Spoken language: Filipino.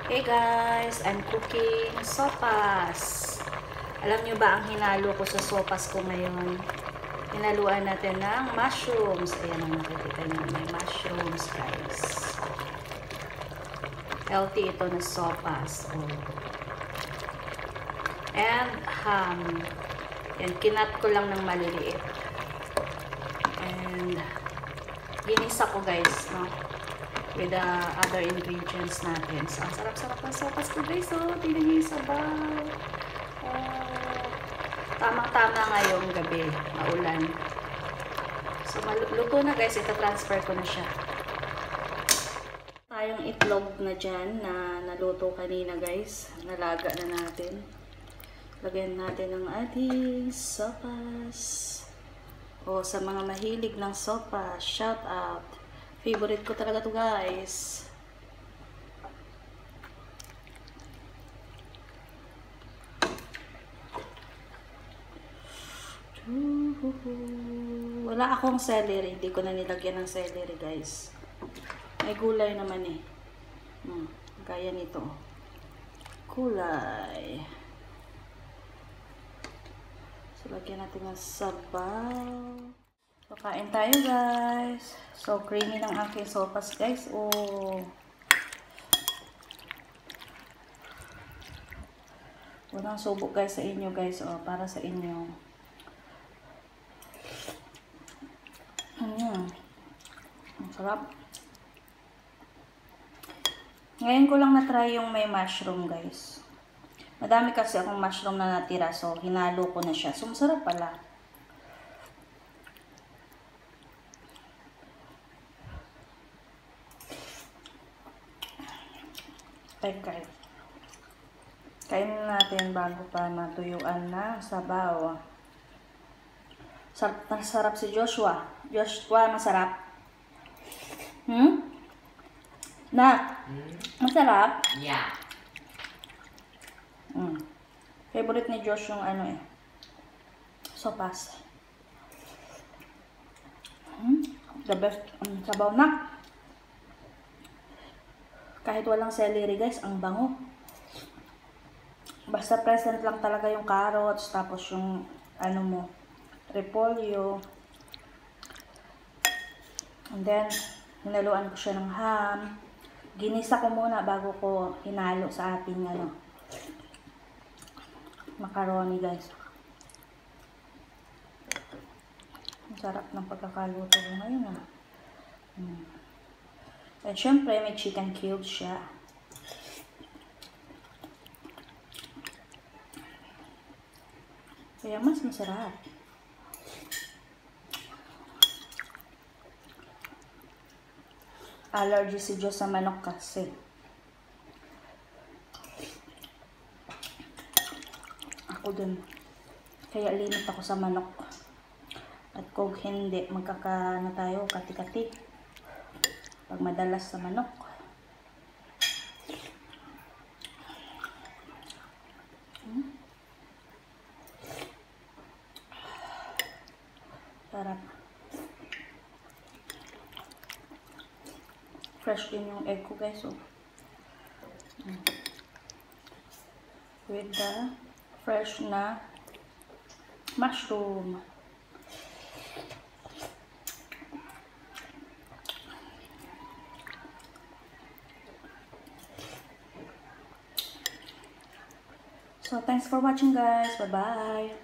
Hey guys, I'm cooking sopas. Alam nyo ba ang hinalo ko sa sopas ko ngayon? Hinaluan natin ng mushrooms. Ayan ang nakikita nyo, may mushrooms guys. Healthy ito na sopas. Oh. And ham. Yan, kinat ko lang ng maliliit. And ginisa ko guys, no? With the other ingredients natin. So, ang sarap-sarap ng sopas ko guys. So, tingnan nyo yung sabaw. Tamang-tama ngayong gabi. Maulan. So, luto na guys. Ita-transfer ko na siya. Tayong itlog na dyan na naluto kanina guys. Nalaga na natin. Lagyan natin ng ating sopas. O, sa mga mahilig ng sopas, shout out. Favorite ko talaga to guys. Wala akong celery. Hindi ko na nilagyan ng celery guys. May gulay naman eh. Gaya nito. Gulay. So, lagyan natin ng sabaw. Pakain tayo guys. So creamy ng aking sopas guys. Oh. Unang subok guys sa inyo guys. Oh, para sa inyo. Ang sarap. Ngayon ko lang na-try yung may mushroom guys. Madami kasi akong mushroom na natira. So hinalo ko na siya. So masarap pala. Kainin natin bago pa matuyuan na sabaw. Sarap si Joshua. Joshua, masarap. Masarap? Yeah. Favorite ni Josh yung ano eh. Sopas. The best. Sabaw na. Kahit walang celery guys, ang bango. Basta present lang talaga yung carrots, tapos yung ano mo, repolyo. And then, hinaluan ko siya ng ham. Ginisa ko muna bago ko hinalo sa ating ano, macaroni guys. Ang sarap ng pagkakaluto ko ngayon ah. At syempre, may chicken cubes siya. Kaya mas masarap. Allergy si Diyos sa manok kasi. Ako dun. Kaya limit ako sa manok. At kung hindi, magkakana tayo, kati-kati. Pag madalas sa manok. Sarap. Fresh din yung egg ko guys. Oh. With the fresh na mushroom. So, thanks for watching guys. Bye-bye.